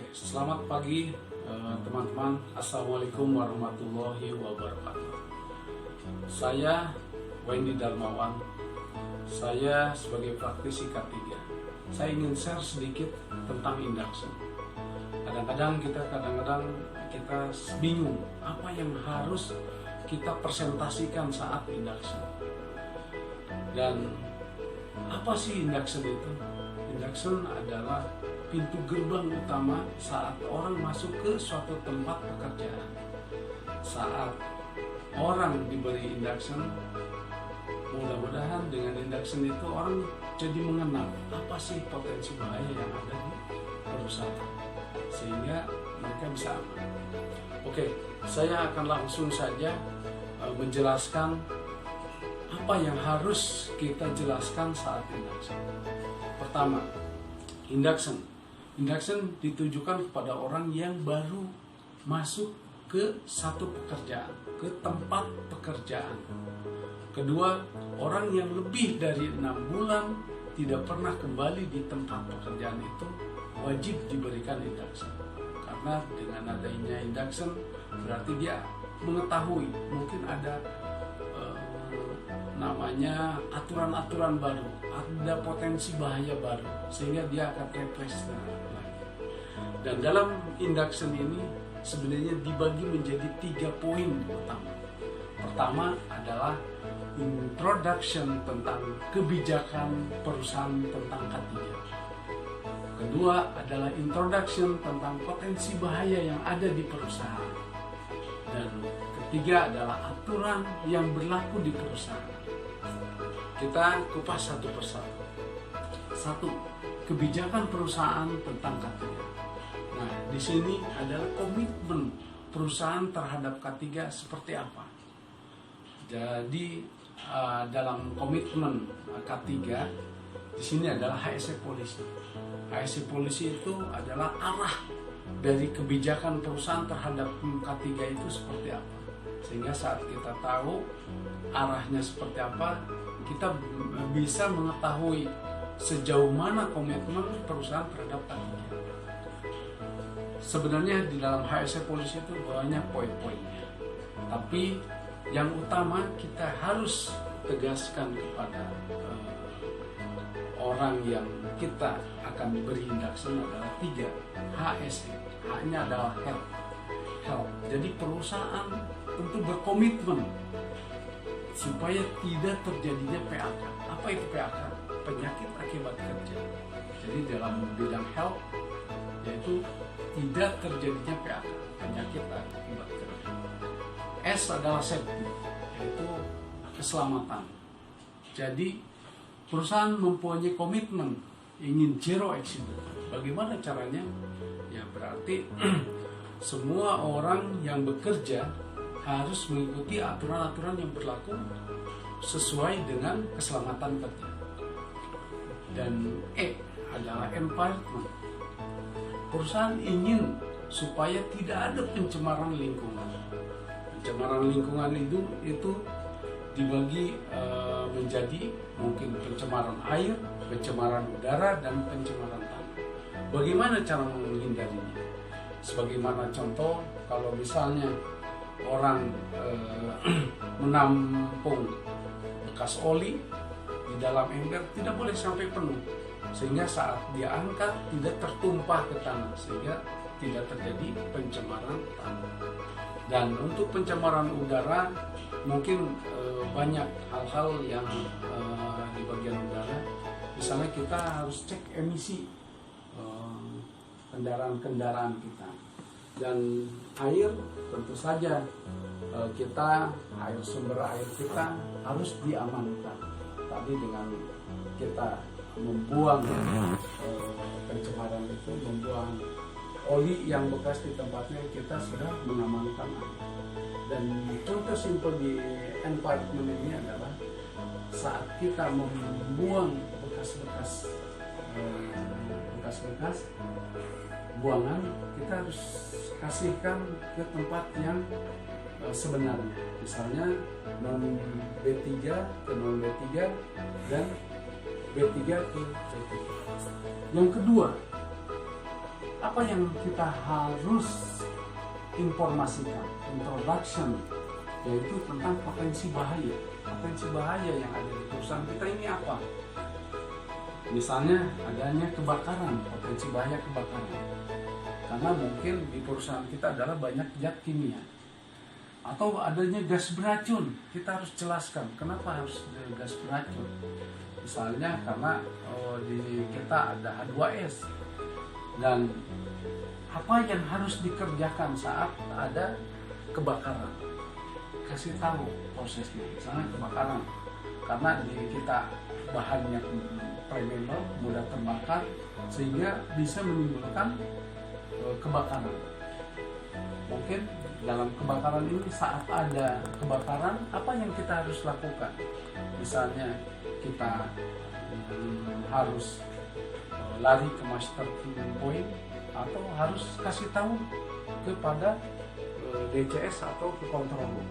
Selamat pagi teman-teman. Assalamualaikum warahmatullahi wabarakatuh. Saya Wendy Darmawan. Saya sebagai praktisi K3. Saya ingin share sedikit tentang induction. Kadang-kadang kita bingung apa yang harus kita presentasikan saat induction. Dan apa sih induction itu? Induction adalah pintu gerbang utama saat orang masuk ke suatu tempat pekerjaan. Saat orang diberi induction, mudah-mudahan dengan induction itu orang jadi mengenal apa sih potensi bahaya yang ada di perusahaan, sehingga mereka bisa aman. Oke, saya akan langsung saja menjelaskan apa yang harus kita jelaskan saat induction. Pertama, induction ditujukan kepada orang yang baru masuk ke satu pekerjaan, ke tempat pekerjaan. Kedua, orang yang lebih dari 6 bulan tidak pernah kembali di tempat pekerjaan itu wajib diberikan induction. Karena dengan adanya induction berarti dia mengetahui mungkin ada namanya aturan-aturan baru, ada potensi bahaya baru, sehingga dia akan refresh lagi. Dan dalam induction ini sebenarnya dibagi menjadi 3 poin utama. Pertama adalah introduction tentang kebijakan perusahaan tentang K3. Kedua adalah introduction tentang potensi bahaya yang ada di perusahaan. Dan ketiga adalah aturan yang berlaku di perusahaan. Kita kupas satu persatu. 1. Kebijakan perusahaan tentang K3. Nah, di sini adalah komitmen perusahaan terhadap K3 seperti apa. Jadi dalam komitmen K3 di sini adalah HSE Policy. HSE Policy itu adalah arah dari kebijakan perusahaan terhadap K3 itu seperti apa. Sehingga saat kita tahu arahnya seperti apa, kita bisa mengetahui sejauh mana komitmen perusahaan terhadap K3. Sebenarnya di dalam HSE Policy itu banyak poin-poinnya. Tapi yang utama kita harus tegaskan kepada orang yang kita akan diberi induction adalah 3 HSE. H-nya adalah health. Jadi perusahaan tentu berkomitmen supaya tidak terjadinya PHK. Apa itu PHK? Penyakit akibat kerja. Jadi dalam bidang health yaitu tidak terjadinya PHK, penyakit akibat kerja. S adalah safety, yaitu keselamatan. Jadi perusahaan mempunyai komitmen ingin zero accident. Bagaimana caranya? Ya berarti semua orang yang bekerja harus mengikuti aturan-aturan yang berlaku sesuai dengan keselamatan kerja. Dan E adalah environment. Perusahaan ingin supaya tidak ada pencemaran lingkungan. Pencemaran lingkungan itu dibagi menjadi mungkin pencemaran air, pencemaran udara, dan pencemaran tanah. Bagaimana cara menghindarinya? Sebagaimana contoh, kalau misalnya orang menampung bekas oli di dalam ember, tidak boleh sampai penuh, sehingga saat dia angkat tidak tertumpah ke tanah, sehingga tidak terjadi pencemaran tanah. Dan untuk pencemaran udara mungkin banyak hal-hal yang di bagian udara. Misalnya kita harus cek emisi kendaraan-kendaraan kita. Dan air tentu saja sumber air kita harus diamankan. Tadi dengan kita membuang pencemaran itu, membuang oli yang bekas di tempatnya, kita sudah mengamankan air. Dan contoh simpel di environment ini adalah saat kita membuang bekas-bekas buangan, kita harus kasihkan ke tempat yang sebenarnya. Misalnya non B3 ke non B3 dan B3 ke B3. Yang kedua, apa yang kita harus informasikan, introduction, yaitu tentang potensi bahaya yang ada di perusahaan kita ini apa. Misalnya adanya kebakaran, potensi bahaya kebakaran, karena mungkin di perusahaan kita adalah banyak zat kimia. Atau adanya gas beracun, kita harus jelaskan kenapa harus ada gas beracun. Misalnya karena di kita ada H2S, dan apa yang harus dikerjakan saat ada kebakaran, kasih tahu prosesnya. Misalnya kebakaran karena di kita bahannya flammable, mudah terbakar, sehingga bisa menimbulkan kebakaran. Mungkin dalam kebakaran ini, saat ada kebakaran, apa yang kita harus lakukan? Misalnya kita harus lari ke master point, atau harus kasih tahu kepada DCS atau ke control room.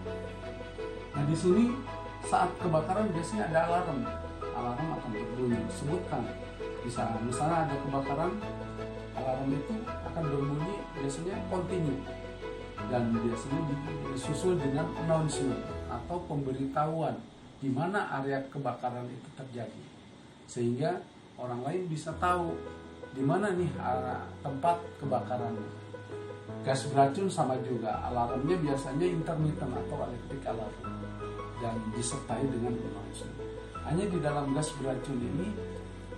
Nah, di sini saat kebakaran biasanya ada alarm akan berbunyi. Sebutkan, misalnya ada kebakaran, alarm itu akan berbunyi biasanya continue, dan biasanya disusul dengan announcement atau pemberitahuan di mana area kebakaran itu terjadi, sehingga orang lain bisa tahu di mana nih tempat kebakarannya. Gas beracun sama juga, alarmnya biasanya intermittent atau electric alarm, dan disertai dengan announcement. Hanya di dalam gas beracun ini,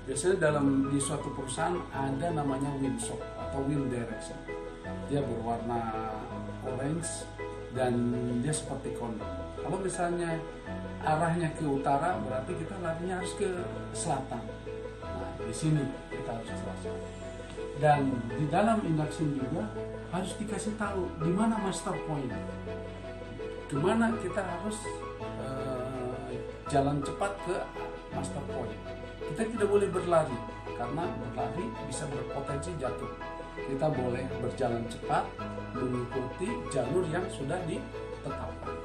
biasanya di suatu perusahaan ada namanya wind shock atau wind direction. Dia berwarna orange dan dia seperti kondom. Kalau misalnya arahnya ke utara, berarti kita larinya harus ke selatan. Nah, di sini kita harus jelaskan. Dan di dalam induction juga harus dikasih tahu di mana master point, kemana kita harus jalan cepat ke master point. Kita tidak boleh berlari, karena berlari bisa berpotensi jatuh. Kita boleh berjalan cepat mengikuti jalur yang sudah ditetapkan.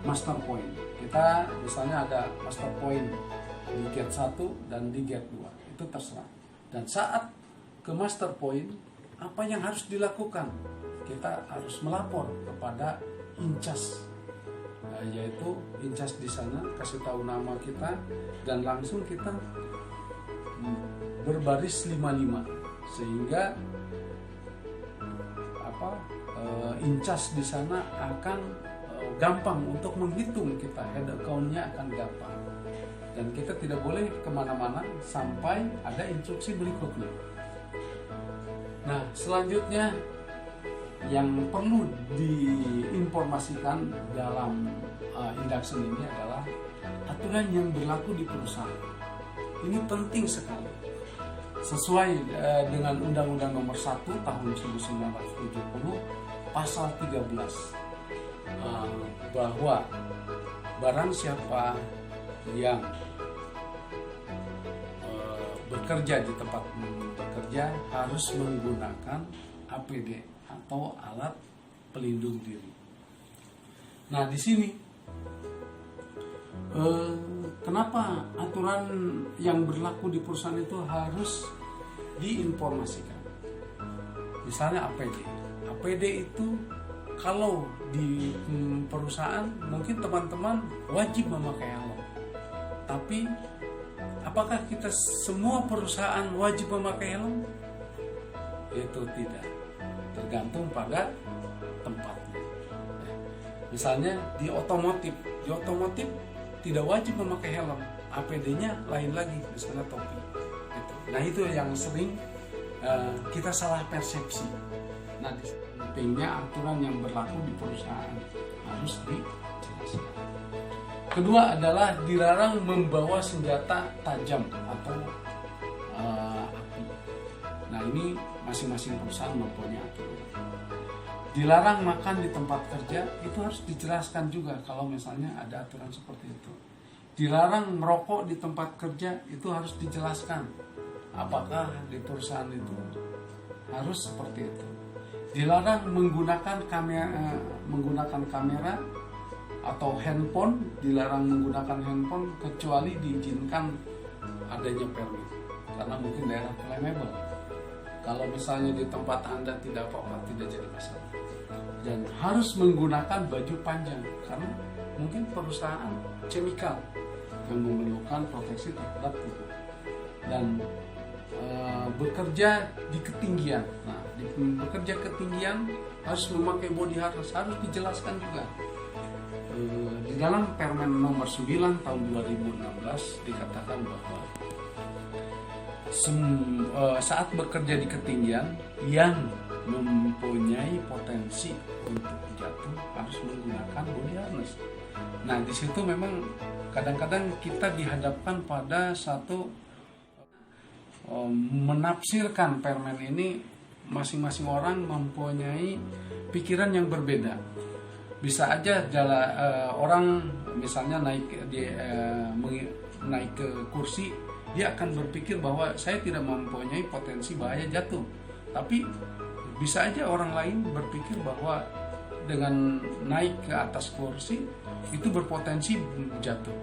Master point, kita misalnya ada master point di gate 1 dan di gate 2, itu terserah. Dan saat ke master point, apa yang harus dilakukan? Kita harus melapor kepada incas, yaitu incas di sana, kasih tahu nama kita, dan langsung kita berbaris 5-5, sehingga incas di sana akan gampang untuk menghitung kita, head account-nya akan gampang, dan kita tidak boleh kemana-mana sampai ada instruksi berikutnya. Nah, selanjutnya yang perlu diinformasikan dalam induction ini adalah aturan yang berlaku di perusahaan. Ini penting sekali. Sesuai dengan Undang-Undang Nomor 1 Tahun 1970 Pasal 13, bahwa barang siapa yang bekerja di tempat bekerja harus menggunakan APD atau alat pelindung diri. Nah, di sini kenapa aturan yang berlaku di perusahaan itu harus diinformasikan? Misalnya APD itu kalau di perusahaan mungkin teman-teman wajib memakai helm, tapi apakah kita semua perusahaan wajib memakai helm? Itu tidak, tergantung pada tempatnya. Misalnya di otomotif tidak wajib memakai helm, APD-nya lain lagi, misalnya topi. Nah, itu yang sering kita salah persepsi. Nah, pentingnya aturan yang berlaku di perusahaan harus dijelaskan. Kedua adalah dilarang membawa senjata tajam atau api. Nah, ini masing-masing perusahaan mempunyai aturan. Dilarang makan di tempat kerja, itu harus dijelaskan juga kalau misalnya ada aturan seperti itu. Dilarang merokok di tempat kerja, itu harus dijelaskan apakah di perusahaan itu harus seperti itu. Dilarang menggunakan kamera atau handphone, dilarang menggunakan handphone kecuali diizinkan adanya permit, karena mungkin daerah flammable. Kalau misalnya di tempat Anda tidak apa-apa, tidak jadi masalah. Dan harus menggunakan baju panjang karena mungkin perusahaan chemical yang memerlukan proteksi terhadap tubuh. Dan bekerja di ketinggian. Nah, bekerja ketinggian harus memakai body harness, harus dijelaskan juga. Di dalam Permen nomor 9 tahun 2016 dikatakan bahwa saat bekerja di ketinggian yang mempunyai potensi untuk jatuh harus menggunakan body harness. Nah, di situ memang kadang-kadang kita dihadapkan pada satu menafsirkan permen ini, masing-masing orang mempunyai pikiran yang berbeda. Bisa aja orang misalnya naik ke kursi, dia akan berpikir bahwa saya tidak mempunyai potensi bahaya jatuh. Tapi bisa aja orang lain berpikir bahwa dengan naik ke atas kursi itu berpotensi jatuh.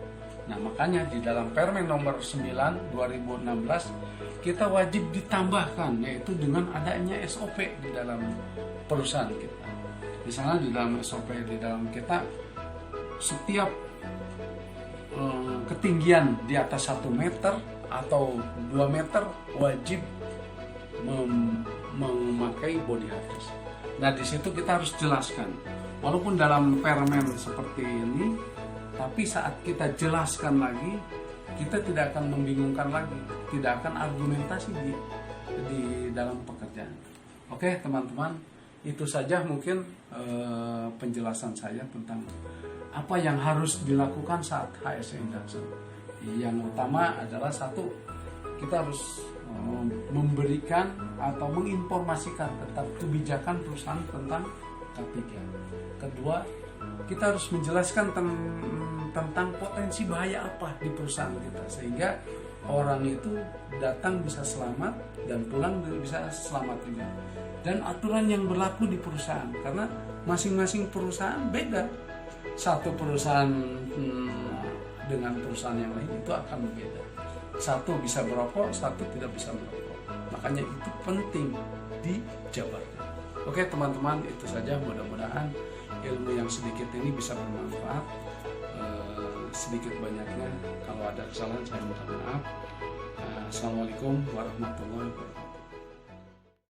Nah, makanya di dalam Permen nomor 9 2016 kita wajib ditambahkan, yaitu dengan adanya SOP di dalam perusahaan kita. Misalnya di dalam SOP di dalam kita, setiap ketinggian di atas 1 meter atau 2 meter wajib memakai body harness. Nah, di situ kita harus jelaskan. Walaupun dalam permen seperti ini, tapi saat kita jelaskan lagi, kita tidak akan membingungkan lagi, tidak akan argumentasi di dalam pekerjaan. Oke, teman-teman, itu saja mungkin penjelasan saya tentang apa yang harus dilakukan saat HSE induction. Yang utama adalah satu, kita harus memberikan atau menginformasikan tentang kebijakan perusahaan tentang K3. Kedua, kita harus menjelaskan tentang potensi bahaya apa di perusahaan kita, sehingga orang itu datang bisa selamat dan pulang bisa selamat juga. Dan aturan yang berlaku di perusahaan, karena masing-masing perusahaan beda. Satu perusahaan dengan perusahaan yang lain itu akan berbeda. Satu bisa merokok, satu tidak bisa merokok. Makanya itu penting dijabarkan. Oke, teman-teman, itu saja. Mudah-mudahan ilmu yang sedikit ini bisa bermanfaat. Sedikit banyaknya kalau ada kesalahan saya minta maaf. Assalamualaikum warahmatullahi wabarakatuh.